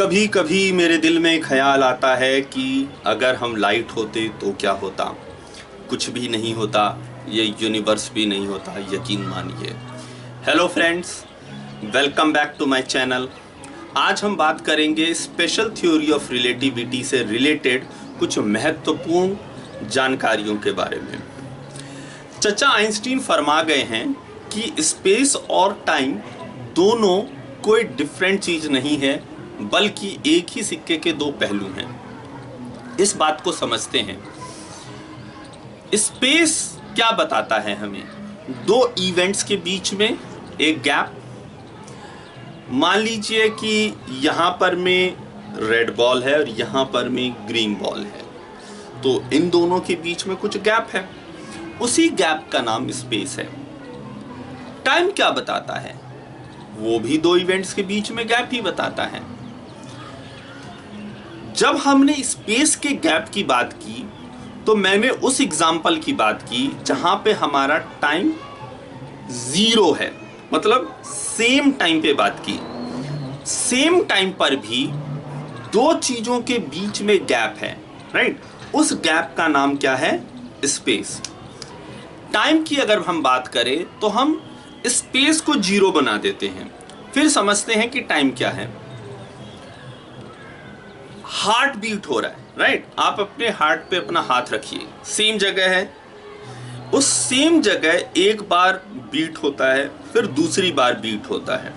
कभी कभी मेरे दिल में ख्याल आता है कि अगर हम लाइट होते तो क्या होता। कुछ भी नहीं होता, ये यूनिवर्स भी नहीं होता, यकीन मानिए। Hello friends, welcome back to my channel. आज हम बात करेंगे स्पेशल थ्योरी ऑफ रिलेटिविटी से रिलेटेड कुछ महत्वपूर्ण जानकारियों के बारे में। चचा आइंस्टीन फरमा गए हैं कि स्पेस और टाइम दोनों कोई डिफरेंट चीज़ नहीं है, बल्कि एक ही सिक्के के दो पहलू हैं। इस बात को समझते हैं। स्पेस क्या बताता है हमें? दो इवेंट्स के बीच में एक गैप। मान लीजिए कि यहाँ पर में रेड बॉल है और यहाँ पर में ग्रीन बॉल है, तो इन दोनों के बीच में कुछ गैप है। उसी गैप का नाम स्पेस है। टाइम क्या बताता है? वो भी दो इवेंट्स के बीच में गैप ही बताता है। जब हमने स्पेस के गैप की बात की तो मैंने उस एग्जाम्पल की बात की जहां पे हमारा टाइम जीरो है, मतलब सेम टाइम पे बात की। सेम टाइम पर भी दो चीजों के बीच में गैप है, राइट? उस गैप का नाम क्या है? स्पेस। टाइम की अगर हम बात करें तो हम स्पेस को जीरो बना देते हैं। फिर समझते हैं कि टाइम क्या है। हार्ट बीट हो रहा है, राइट? आप अपने हार्ट पे अपना हाथ रखिए, सेम जगह है। उस सेम जगह एक बार बीट होता है, फिर दूसरी बार बीट होता है।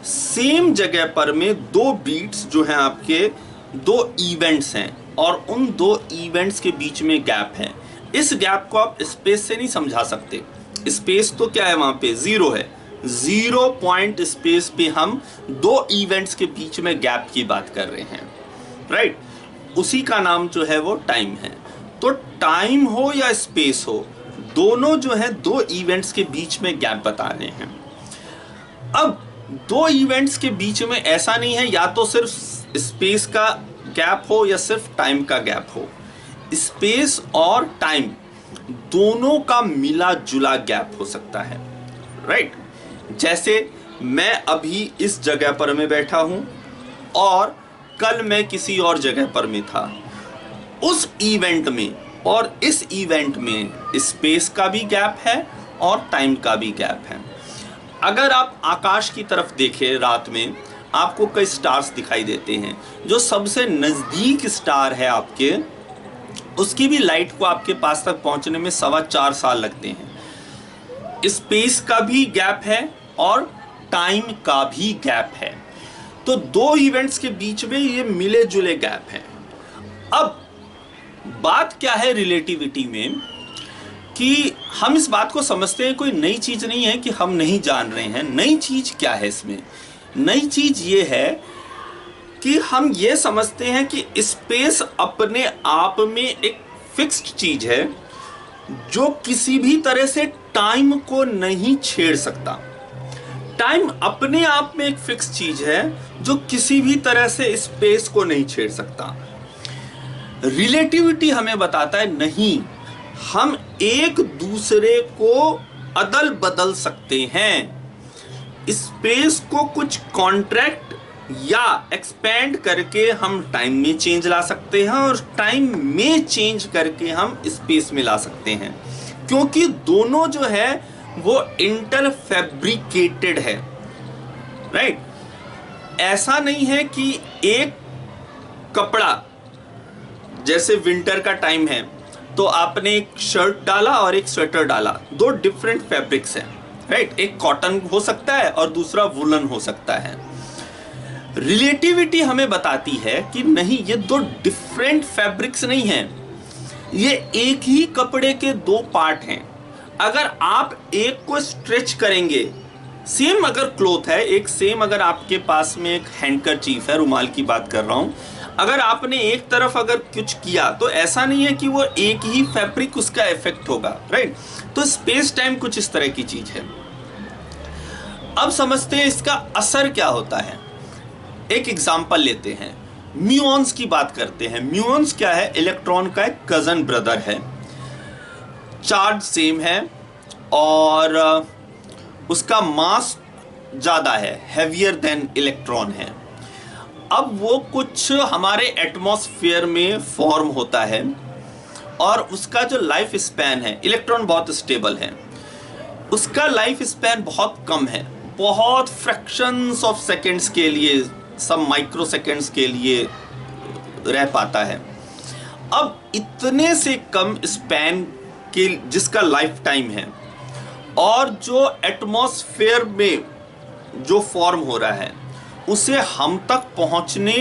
सेम जगह पर में दो बीट्स जो हैं, आपके दो इवेंट्स हैं, और उन दो इवेंट्स के बीच में गैप है। इस गैप को आप स्पेस से नहीं समझा सकते। स्पेस तो क्या है? वहां पे जीरो है। जीरो पॉइंट स्पेस पे हम दो इवेंट्स के बीच में गैप की बात कर रहे हैं, राइट? उसी का नाम जो है वो टाइम है। तो टाइम हो या स्पेस हो, दोनों जो है दो इवेंट्स के बीच में गैप बता रहे हैं। अब दो इवेंट्स के बीच में ऐसा नहीं है या तो सिर्फ स्पेस का गैप हो या सिर्फ टाइम का गैप हो। स्पेस और टाइम दोनों का मिला जुला गैप हो सकता है, राइट? जैसे मैं अभी इस जगह पर मैं बैठा हूं और कल मैं किसी और जगह पर में था। उस इवेंट में और इस इवेंट में स्पेस का भी गैप है और टाइम का भी गैप है। अगर आप आकाश की तरफ देखें रात में, आपको कई स्टार्स दिखाई देते हैं। जो सबसे नज़दीक स्टार है आपके, उसकी भी लाइट को आपके पास तक पहुंचने में 4.25 साल लगते हैं। स्पेस का भी गैप है और टाइम का भी गैप है। तो दो इवेंट्स के बीच में ये मिले जुले गैप हैं। अब बात क्या है रिलेटिविटी में, कि हम इस बात को समझते हैं कोई नई चीज नहीं है कि हम नहीं जान रहे हैं। नई चीज क्या है इसमें? नई चीज ये है कि हम ये समझते हैं कि स्पेस अपने आप में एक फिक्स्ड चीज है जो किसी भी तरह से टाइम को नहीं छेड़ सकता। टाइम अपने आप में एक फिक्स चीज है जो किसी भी तरह से स्पेस को नहीं छेड़ सकता। रिलेटिविटी हमें बताता है नहीं, हम एक दूसरे को अदल बदल सकते हैं। स्पेस को कुछ कॉन्ट्रैक्ट या एक्सपेंड करके हम टाइम में चेंज ला सकते हैं और टाइम में चेंज करके हम स्पेस में ला सकते हैं, क्योंकि दोनों जो है वो इंटर फैब्रिकेटेड है, राइट? ऐसा नहीं है कि एक कपड़ा, जैसे विंटर का टाइम है तो आपने एक शर्ट डाला और एक स्वेटर डाला, दो डिफरेंट फैब्रिक्स हैं, राइट? एक कॉटन हो सकता है और दूसरा वुलन हो सकता है। रिलेटिविटी हमें बताती है कि नहीं, ये दो डिफरेंट फैब्रिक्स नहीं हैं, ये एक ही कपड़े के दो पार्ट हैं। अगर आप एक को स्ट्रेच करेंगे, सेम अगर क्लॉथ है, एक सेम अगर आपके पास में एक हैंडकरचीफ है, रुमाल की बात कर रहा हूं, अगर आपने एक तरफ अगर कुछ किया तो ऐसा नहीं है कि वो एक ही फैब्रिक उसका इफेक्ट होगा, राइट? तो स्पेस टाइम कुछ इस तरह की चीज है। अब समझते हैं इसका असर क्या होता है। एक एग्जांपल लेते हैं, म्यूऑन्स की बात करते हैं। म्यूऑन्स क्या है? इलेक्ट्रॉन का एक कजन ब्रदर है, चार्ज सेम है और उसका मास ज्यादा है, हैवियर देन इलेक्ट्रॉन है। अब वो कुछ हमारे एटमॉस्फेयर में फॉर्म होता है और उसका जो लाइफ स्पैन है, इलेक्ट्रॉन बहुत स्टेबल है, उसका लाइफ स्पैन बहुत कम है, बहुत फ्रैक्शंस ऑफ सेकेंड्स के लिए, सब माइक्रो सेकेंड्स के लिए रह पाता है। अब इतने से कम स्पैन के जिसका लाइफ टाइम है और जो एटमॉस्फेयर में जो फॉर्म हो रहा है उसे हम तक पहुंचने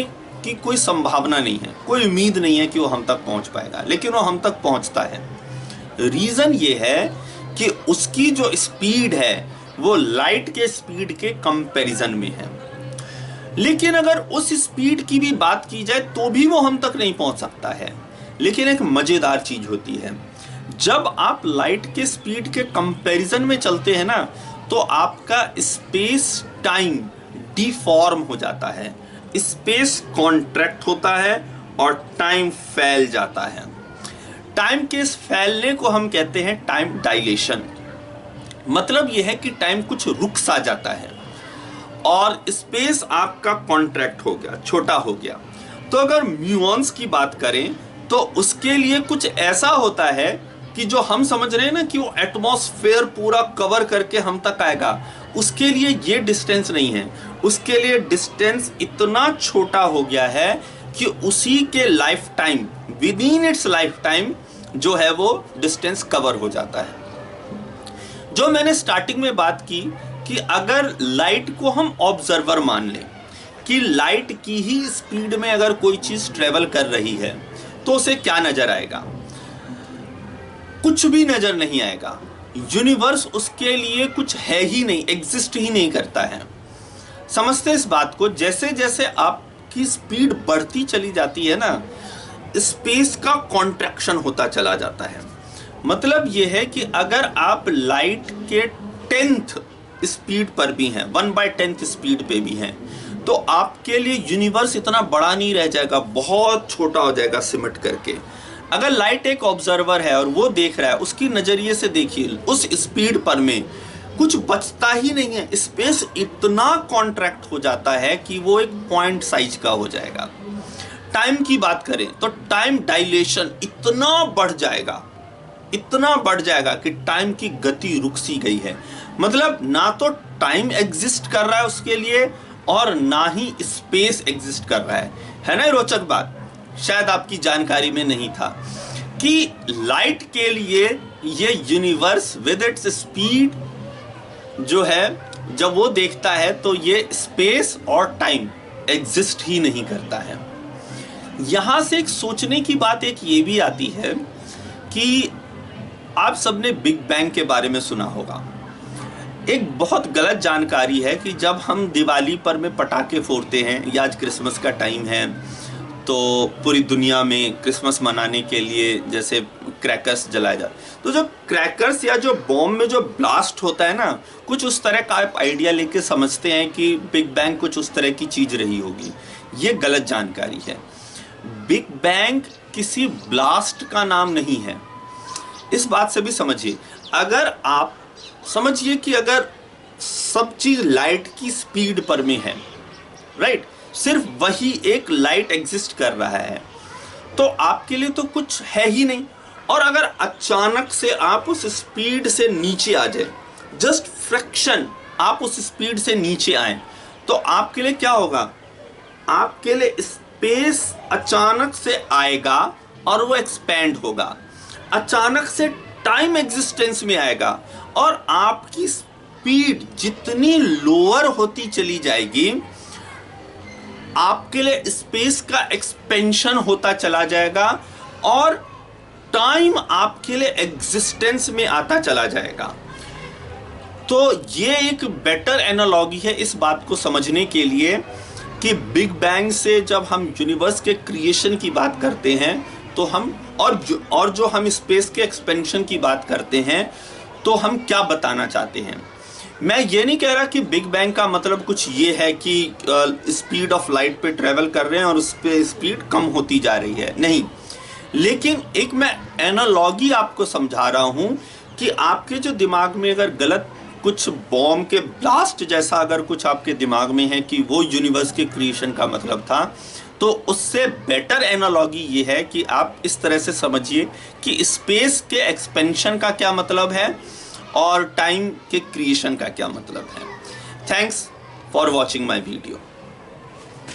की कोई संभावना नहीं है, कोई उम्मीद नहीं है कि वो हम तक पहुंच पाएगा, लेकिन वो हम तक पहुंचता है। रीज़न ये है कि उसकी जो स्पीड है वो लाइट के स्पीड के कंपैरिजन में है। लेकिन अगर उस स्पीड की भी बात की जाए तो भी वो हम तक नहीं पहुंच सकता है। लेकिन एक मज़ेदार चीज़ होती है, जब आप लाइट के स्पीड के कंपैरिजन में चलते हैं ना, तो आपका स्पेस टाइम डिफॉर्म हो जाता है, स्पेस कॉन्ट्रैक्ट होता है और टाइम फैल जाता है। टाइम के इस फैलने को हम कहते हैं टाइम डायलेशन। मतलब यह है कि टाइम कुछ रुक सा जाता है और स्पेस आपका कॉन्ट्रैक्ट हो गया, छोटा हो गया। तो अगर म्यूऑन्स की बात करें तो उसके लिए कुछ ऐसा होता है कि जो हम समझ रहे हैं ना कि वो एटमॉस्फेयर पूरा कवर करके हम तक आएगा, उसके लिए ये डिस्टेंस नहीं है। उसके लिए डिस्टेंस इतना छोटा हो गया है कि उसी के life time, with in its life time जो है वो डिस्टेंस कवर हो जाता है। जो मैंने स्टार्टिंग में बात की कि अगर लाइट को हम ऑब्जर्वर मान लें कि लाइट की ही स्पीड में अगर कोई चीज़ ट्रेवल कर रही है तो उसे क्या नज़र आएगा? कुछ भी नज़र नहीं आएगा। यूनिवर्स उसके लिए कुछ है ही नहीं, एग्जिस्ट ही नहीं करता है। समझते इस बात को? जैसे जैसे आपकी स्पीड बढ़ती चली जाती है ना, स्पेस का कॉन्ट्रैक्शन होता चला जाता है। मतलब यह है कि अगर आप लाइट के 10th स्पीड पर भी हैं, 1/10 स्पीड पे भी हैं, तो आपके लिए यूनिवर्स इतना बड़ा नहीं रह जाएगा, बहुत छोटा हो जाएगा सिमट करके। अगर लाइट एक ऑब्जर्वर है और वो देख रहा है, उसकी नज़रिए से देखिए, उस स्पीड पर में कुछ बचता ही नहीं है। स्पेस इतना कॉन्ट्रैक्ट हो जाता है कि वो एक पॉइंट साइज का हो जाएगा। टाइम की बात करें तो टाइम डायलेशन इतना बढ़ जाएगा कि टाइम की गति रुक सी गई है। मतलब ना तो टाइम एग्जिस्ट कर रहा है उसके लिए और ना ही स्पेस एग्जिस्ट कर रहा है ना। रोचक बात, शायद आपकी जानकारी में नहीं था कि लाइट के लिए ये यूनिवर्स विद इट्स स्पीड जो है, जब वो देखता है तो ये स्पेस और टाइम एग्जिस्ट ही नहीं करता है। यहाँ से एक सोचने की बात एक ये भी आती है कि आप सबने बिग बैंग के बारे में सुना होगा। एक बहुत गलत जानकारी है कि जब हम दिवाली पर में पटाखे फोड़ते हैं, या आज क्रिसमस का टाइम है तो पूरी दुनिया में क्रिसमस मनाने के लिए जैसे क्रैकर्स जलाए जाते, तो जो क्रैकर्स या जो बॉम्ब में जो ब्लास्ट होता है ना, कुछ उस तरह का आप आइडिया लेके समझते हैं कि बिग बैंग कुछ उस तरह की चीज़ रही होगी। ये गलत जानकारी है। बिग बैंग किसी ब्लास्ट का नाम नहीं है। इस बात से भी समझिए, अगर आप समझिए कि अगर सब चीज़ लाइट की स्पीड पर में है, राइट, सिर्फ वही एक लाइट एग्जिस्ट कर रहा है, तो आपके लिए तो कुछ है ही नहीं। और अगर अचानक से आप उस स्पीड से नीचे आ जाए, जस्ट फ्रैक्शन आप उस स्पीड से नीचे आए, तो आपके लिए क्या होगा? आपके लिए स्पेस अचानक से आएगा और वो एक्सपेंड होगा। अचानक से टाइम एग्जिस्टेंस में आएगा और आपकी स्पीड जितनी लोअर होती चली जाएगी, आपके लिए स्पेस का एक्सपेंशन होता चला जाएगा और टाइम आपके लिए एग्जिस्टेंस में आता चला जाएगा। तो ये एक बेटर एनालॉजी है इस बात को समझने के लिए कि बिग बैंग से जब हम यूनिवर्स के क्रिएशन की बात करते हैं तो हम और जो हम स्पेस के एक्सपेंशन की बात करते हैं तो हम क्या बताना चाहते हैं। मैं ये नहीं कह रहा कि बिग बैंग का मतलब कुछ ये है कि स्पीड ऑफ लाइट पे ट्रेवल कर रहे हैं और उस पे स्पीड कम होती जा रही है, नहीं। लेकिन एक मैं एनालॉजी आपको समझा रहा हूँ कि आपके जो दिमाग में अगर गलत कुछ बॉम्ब के ब्लास्ट जैसा अगर कुछ आपके दिमाग में है कि वो यूनिवर्स के क्रिएशन का मतलब था, तो उससे बेटर एनालॉजी ये है कि आप इस तरह से समझिए कि स्पेस के एक्सपेंशन का क्या मतलब है और टाइम के क्रिएशन का क्या मतलब है। Thanks for watching my video.